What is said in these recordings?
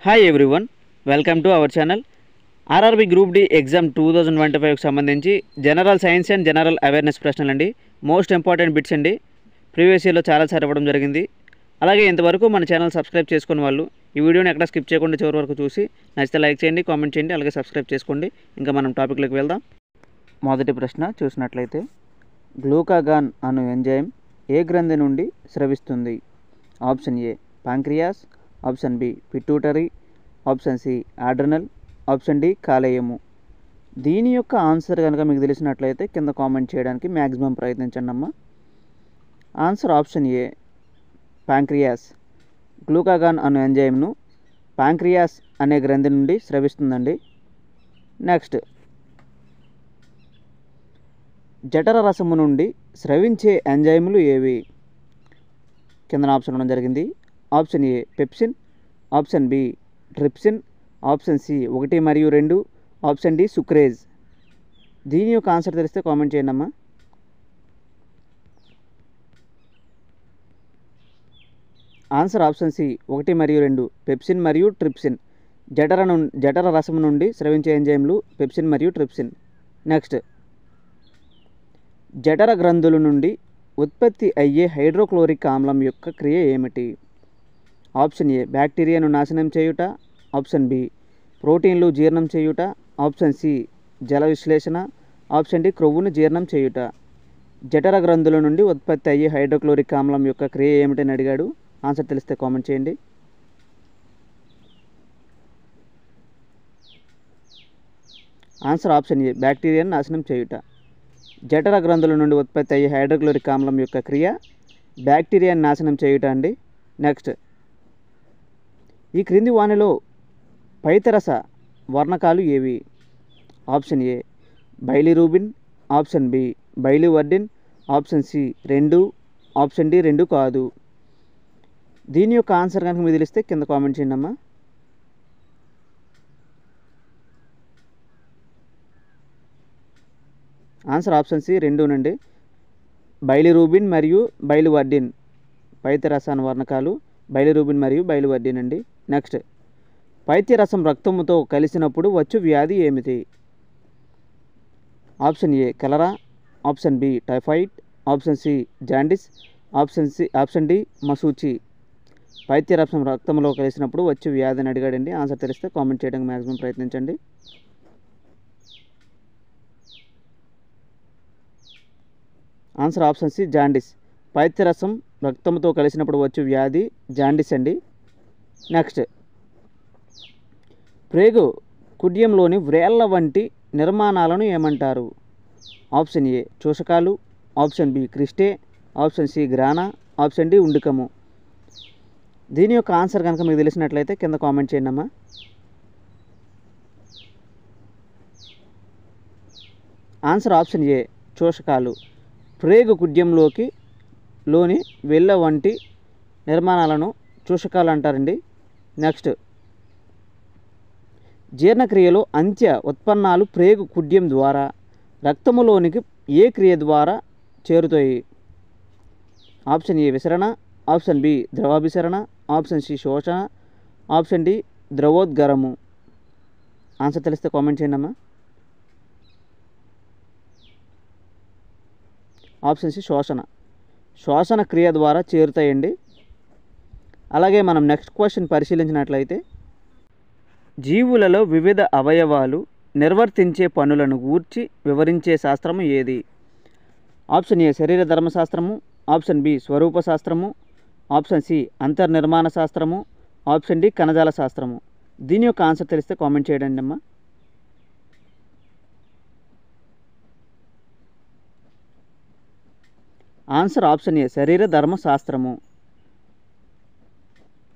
Hi everyone, welcome to our channel. RRB group D exam 2025కి సంబంధించి general science and general awareness ప్రశ్నలు అండి. Most important bits అండి. Previous ఇయర్లో చాలాసార్లు ఇవ్వడం జరిగింది. అలాగే ఇంతవరకు మన ఛానల్ సబ్స్క్రైబ్ చేసుకున్న వాళ్ళు ఈ వీడియోని ఎక్కడ స్కిప్ చేయకుండా చివరి వరకు చూసి నచ్చితే లైక్ చేయండి, కామెంట్ చేయండి, అలాగే సబ్స్క్రైబ్ చేసుకోండి. ఇంకా మనం టాపిక్లోకి వెళ్దాం. మొదటి ప్రశ్న చూసినట్లయితే, గ్లూకాగాన్ అను ఎంజైమ్ ఏ గ్రంథి నుండి స్రవిస్తుంది? Option A pancreas, option B pituitary, option C adrenal, option D కాలేయము. దీని యొక్క ఆన్సర్ కనుక మీకు తెలిసినట్లయితే కింద కామెంట్ చేయడానికి మ్యాక్సిమం ప్రయత్నించండి అమ్మా. Answer option A pancreas. Glucagon అను ఎంజైమ్ను ప్యాంక్రియాస్ అనే గ్రంథి నుండి స్రవిస్తుందండి. నెక్స్ట్, జఠర రసము నుండి స్రవించే ఎంజైములు ఏవి? కింద ఆప్షన్ ఇవ్వడం జరిగింది. Option A pepsin, option B trypsin, option C 1 మరియు 2, ఆప్షన్ డి సుక్రేజ్. దీని యొక్క ఆన్సర్ తెలిస్తే కామెంట్ చేయండి అమ్మా. ఆన్సర్ ఆప్షన్ సి 1 మరియు 2 పెప్సిన్ మరియు ట్రిప్సిన్. జఠర రసము నుండి స్రవించే ఎంజైమ్లు పెప్సిన్ మరియు ట్రిప్సిన్. నెక్స్ట్, జఠర గ్రంథుల నుండి ఉత్పత్తి అయ్యే హైడ్రోక్లోరిక్ ఆమ్లం యొక్క క్రియ ఏమిటి? ఆప్షన్ ఏ బ్యాక్టీరియాను నాశనం చేయుట, ఆప్షన్ బి ప్రోటీన్లు జీర్ణం చేయుట, ఆప్షన్ సి జల విశ్లేషణ, ఆప్షన్ డి క్రొవ్వును జీర్ణం చేయుట. జఠర గ్రంథుల నుండి ఉత్పత్తి అయ్యే హైడ్రోక్లోరిక్ ఆమ్లం యొక్క క్రియ ఏమిటని అడిగాడు. ఆన్సర్ తెలిస్తే కామెంట్ చేయండి. ఆన్సర్ ఆప్షన్ ఏ బ్యాక్టీరియాను నాశనం చేయుట. జఠర గ్రంథుల నుండి ఉత్పత్తి అయ్యే హైడ్రోక్లోరిక్ ఆమ్లం యొక్క క్రియ బ్యాక్టీరియాను నాశనం చేయుట అండి. నెక్స్ట్, ఈ క్రింది వానిలో పైత్యరస వర్ణకాలు ఏవి? Option A bilirubin, option B biliverdin, option C 2, option D 2 కాదు. దీని యొక్క ఆన్సర్ కనుక మీరు తెలిస్తే కింద కామెంట్ చేయండి అమ్మా. ఆన్సర్ ఆప్షన్ సి 2 నండి. బైలిరూబిన్ మరియు బైలివర్డిన్ పైత్యరసాన వర్ణకాలు బైలిరూబిన్ మరియు బైలివర్డిన్ అండి. నెక్స్ట్, పైత్యరసం రక్తముతో కలిసినప్పుడు వచ్చు వ్యాధి ఏమిటి? Option A cholera, option B typhoid, option C jaundice, option D మసూచి. పైత్యరసం రక్తంలో కలిసినప్పుడు వచ్చే వ్యాధి అని అడిగాడండి. ఆన్సర్ తెలిస్తే కామెంట్ చేయడానికి మ్యాక్సిమం ప్రయత్నించండి. Answer option C jaundice. పైత్యరసం రక్తంతో కలిసినప్పుడు వచ్చే వ్యాధి జాండిస్ అండి. నెక్స్ట్, ప్రేగు కుడ్యంలోని వ్రేళ్ల వంటి నిర్మాణాలను ఏమంటారు? ఆప్షన్ ఏ చూషకాలు, option B cristae, option C grana, option D ఉండుకము. దీని యొక్క ఆన్సర్ కనుక మీకు తెలిసినట్లయితే కింద కామెంట్ చేయండి అమ్మా. ఆన్సర్ ఆప్షన్ ఏ చూషకాలు. ప్రేగు కుడ్యంలోని వెళ్ళ వంటి నిర్మాణాలను చూషకాలు అంటారండి. నెక్స్ట్, జీర్ణక్రియలో అంత్య ఉత్పన్నాలు ప్రేగు కుడ్యం ద్వారా రక్తములోనికి ఏ క్రియ ద్వారా చేరుతాయి? ఆప్షన్ ఏ విసరణ, ఆప్షన్ బి ద్రవాభిసరణ, ఆప్షన్ సి శోషణ, ఆప్షన్ డి ద్రవోద్గరము. ఆన్సర్ తెలిస్తే కామెంట్ చేయండి అమ్మా. ఆప్షన్ సి శోషణ క్రియ ద్వారా చేరుతాయండి. అలాగే మనం నెక్స్ట్ క్వశ్చన్ పరిశీలించినట్లయితే, జీవులలో వివిధ అవయవాలు నిర్వర్తించే పనులను గూర్చి వివరించే శాస్త్రము ఏది? ఆప్షన్ ఏ శరీర ధర్మశాస్త్రము, ఆప్షన్ బి స్వరూప శాస్త్రము, ఆప్షన్ సి అంతర్నిర్మాణ శాస్త్రము, ఆప్షన్ డి కణజాల శాస్త్రము. దీని యొక్క ఆన్సర్ తెలిస్తే కామెంట్ చేయండి అమ్మా. ఆన్సర్ ఆప్షన్ ఏ శరీర ధర్మశాస్త్రము.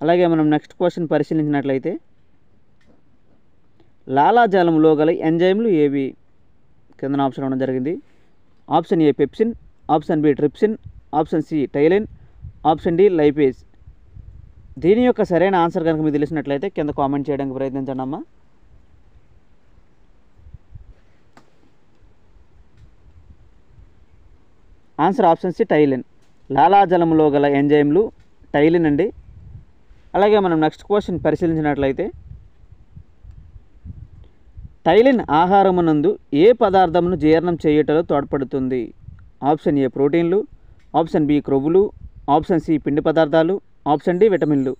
అలాగే మనం నెక్స్ట్ క్వశ్చన్ పరిశీలించినట్లయితే, లాలాజలంలో గల ఎంజైమ్లు ఏవి? కింద ఆప్షన్ ఇవ్వడం జరిగింది. Option A pepsin, option B trypsin, option C ptyalin, option D lipase. దీని యొక్క సరైన ఆన్సర్ కనుక మీకు తెలిసినట్లయితే కింద కామెంట్ చేయడానికి ప్రయత్నించండి అమ్మా. Answer option C ptyalin. లాలాజలంలో గల ఎంజైమ్లు టైలిన్ అండి. అలాగే మనం నెక్స్ట్ క్వశ్చన్ పరిశీలించినట్లయితే టైలిన్ ఆహారమునందు ఏ పదార్థమును జీర్ణం చేయుటలో తోడ్పడుతుంది? ఆప్షన్ ఏ ప్రోటీన్లు, ఆప్షన్ బి క్రొవ్వులు, ఆప్షన్ సి పిండి పదార్థాలు, ఆప్షన్ డి విటమిన్లు.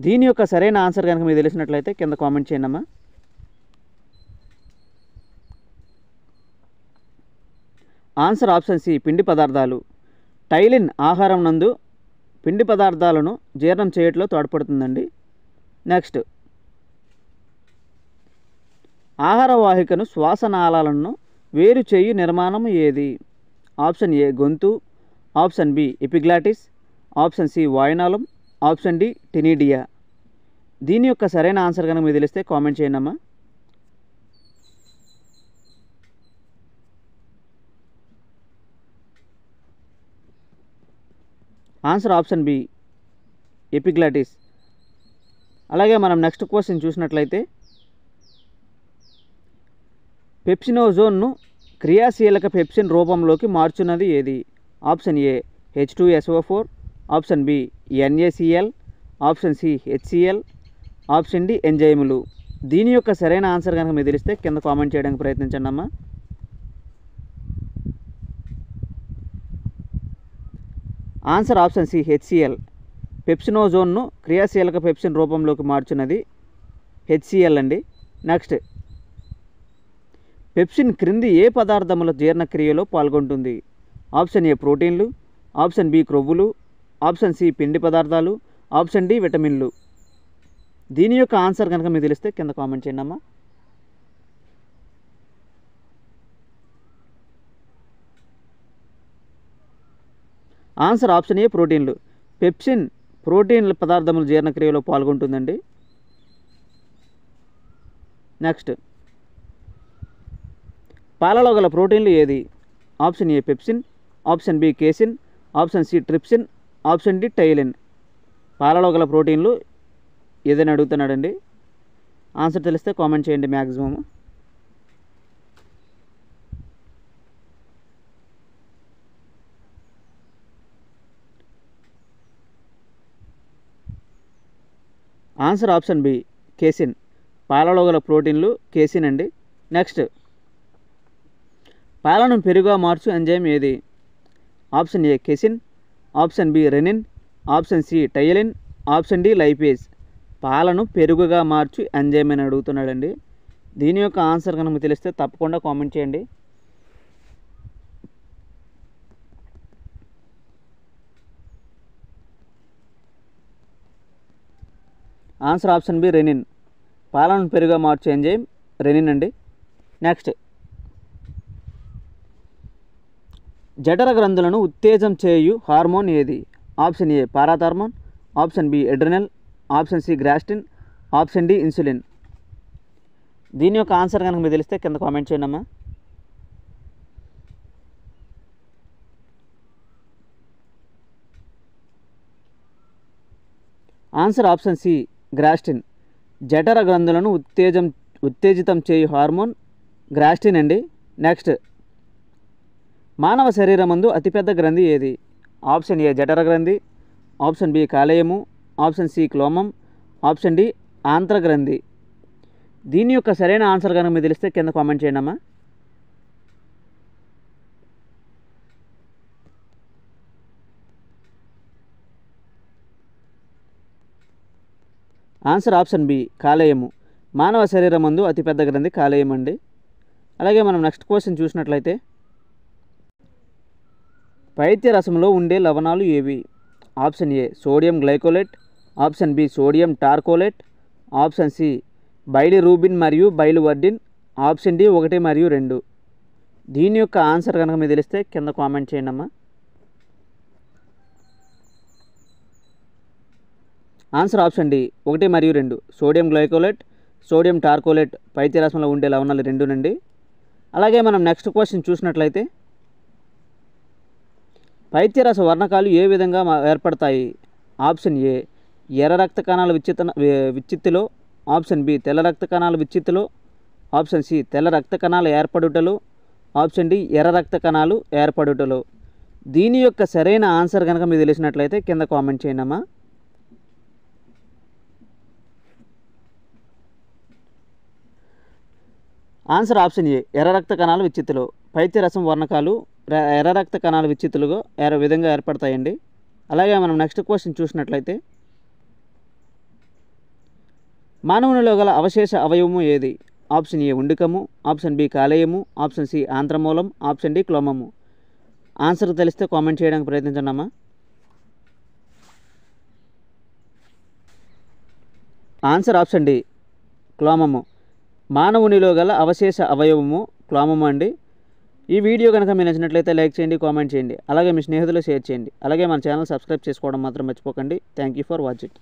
దీని యొక్క సరైన ఆన్సర్ కనుక మీకు తెలిసినట్లయితే కింద కామెంట్ చేయండి అమ్మా. ఆన్సర్ ఆప్షన్ సి పిండి పదార్థాలు. టైలిన్ ఆహారం నందు పిండి పదార్థాలను జీర్ణం చేయట్లో తోడ్పడుతుందండి. నెక్స్ట్, ఆహార వాహికను శ్వాసనాళాలను వేరు చేయు నిర్మాణం ఏది? ఆప్షన్ ఏ గొంతు, option B epiglottis, option C వాయునాళం, ఆప్షన్ డి టెనిడియా. దీని యొక్క సరైన ఆన్సర్ కనుక మీకు తెలిస్తే కామెంట్ చేయండి అమ్మా. Answer option B epiglottis. అలాగే మనం నెక్స్ట్ క్వశ్చన్ చూసినట్లయితే పెప్సినోజోన్ను క్రియాశీలక పెప్సిన్ రూపంలోకి మార్చున్నది ఏది? Option A H2SO4, option B NaCl, option C HCl, option D ఎంజైములు. దీని యొక్క సరైన ఆన్సర్ కనుక మీకు తెలిస్తే కింద కామెంట్ చేయడానికి ప్రయత్నించండి అమ్మా. Answer option C HCl. పెప్సినోజోన్ను క్రియాశీలక పెప్సిన్ రూపంలోకి మార్చున్నది HCl అండి. నెక్స్ట్, పెప్సిన్ క్రింది ఏ పదార్థముల జీర్ణక్రియలో పాల్గొంటుంది? ఆప్షన్ ఏ ప్రోటీన్లు, ఆప్షన్ బి క్రొవ్వులు, ఆప్షన్ సి పిండి పదార్థాలు, ఆప్షన్ డి విటమిన్లు. దీని యొక్క ఆన్సర్ కనుక మీకు తెలిస్తే కింద కామెంట్ చేయండి అమ్మా. ఆన్సర్ ఆప్షన్ ఏ ప్రోటీన్లు. పెప్సిన్ ప్రోటీన్ల పదార్థముల జీర్ణక్రియలో పాల్గొంటుందండి. నెక్స్ట్, పాలలో గల ప్రోటీన్లు ఏది? Option A pepsin, option B casein, option C trypsin, option D ptyalin. పాలలో గల ప్రోటీన్లు ఏదైనా అడుగుతున్నాడండి. ఆన్సర్ తెలిస్తే కామెంట్ చేయండి maximum. Answer option B casein. పాలలో గల ప్రోటీన్లు కేసిన్ అండి. నెక్స్ట్, పాలను పెరుగుగా మార్చు ఎంజైమ్ ఏది? Option A casein, option B rennin, option C ptyalin, option D lipase. పాలను పెరుగుగా మార్చు ఎంజైమ్ అని అడుగుతున్నాడండి. దీని యొక్క ఆన్సర్ కనుక మీకు తెలిస్తే తప్పకుండా కామెంట్ చేయండి. Answer option B rennin. పాలను పెరుగుగా మార్చు ఎంజైమ్ రెనిన్ అండి. నెక్స్ట్, జఠర గ్రంథులను ఉత్తేజం చేయు హార్మోన్ ఏది? Option A parathormone, option B adrenal, option C gastrin, option D insulin. దీని యొక్క ఆన్సర్ కనుక మీకు తెలిస్తే కింద కామెంట్ చేయండి అమ్మా. Answer option C gastrin. జఠర గ్రంథులను ఉత్తేజితం చేయు హార్మోన్ గ్రాస్టిన్ అండి. నెక్స్ట్, మానవ శరీరమందు అతిపెద్ద గ్రంథి ఏది? ఆప్షన్ ఏ జఠర గ్రంథి, ఆప్షన్ బి కాలేయము, ఆప్షన్ సి క్లోమం, ఆప్షన్ డి ఆంత్రగ్రంథి. దీని యొక్క సరైన ఆన్సర్ కనుక మీకు తెలిస్తే కింద కామెంట్ చేయండి అమ్మా. ఆన్సర్ ఆప్షన్ బి కాలేయము. మానవ శరీరమందు అతిపెద్ద గ్రంథి కాలేయం అండి. అలాగే మనం నెక్స్ట్ క్వశ్చన్ చూసినట్లయితే పైత్య రసంలో ఉండే లవణాలు ఏవి? Option A sodium glycocholate, option B sodium taurocholate, option C bilirubin మరియు బైలివర్డిన్, ఆప్షన్ డి 1 మరియు 2. దీని యొక్క ఆన్సర్ కనుక మీకు తెలిస్తే కింద కామెంట్ చేయండి అమ్మా. ఆన్సర్ ఆప్షన్ డి 1 మరియు 2. సోడియం గ్లైకోలేట్, సోడియం టార్కోలేట్ పైత్య రసంలో ఉండే లవణాలు 2 నండి. అలాగే మనం నెక్స్ట్ క్వశ్చన్ చూసినట్లయితే పైత్యరస వర్ణకాలు ఏ విధంగా ఏర్పడతాయి? ఆప్షన్ ఏ ఎర్ర రక్త కణాల విచ్చిత్తిలో, ఆప్షన్ బి తెల్ల రక్త కణాల విచ్చిత్తిలో, ఆప్షన్ సి తెల్ల రక్త కణాల ఏర్పడుటలో, ఆప్షన్ డి ఎర్ర రక్త కణాలు ఏర్పడుటలో. దీని యొక్క సరైన ఆన్సర్ కనుక మీకు తెలిసినట్లయితే కింద కామెంట్ చేయండి అమ్మా. ఆన్సర్ ఆప్షన్ ఏ ఎర్ర రక్త కణాలు విచ్చిత్తులు. పైత్యరసం వర్ణకాలు ఎర్ర రక్త కణాలు విచ్చిత్తులుగా విధంగా ఏర్పడతాయండి. అలాగే మనం నెక్స్ట్ క్వశ్చన్ చూసినట్లయితే మానవునిలో గల అవశేష అవయవము ఏది? ఆప్షన్ ఏ ఉండికము, ఆప్షన్ బి కాలేయము, ఆప్షన్ సి ఆంత్రమూలం, ఆప్షన్ డి క్లోమము. ఆన్సర్ తెలిస్తే కామెంట్ చేయడానికి ప్రయత్నించండి అమ్మా. ఆన్సర్ ఆప్షన్ డి క్లోమము. మానవునిలో గల అవశేష అవయవము క్లోమము అండి. ఈ వీడియో కనుక మీకు నచ్చినట్లయితే లైక్ చేయండి, కామెంట్ చేయండి, అలాగే మీ స్నేహితులు షేర్ చేయండి. అలాగే మన ఛానల్ సబ్స్క్రైబ్ చేసుకోవడం మాత్రం మర్చిపోకండి. Thank you for watching.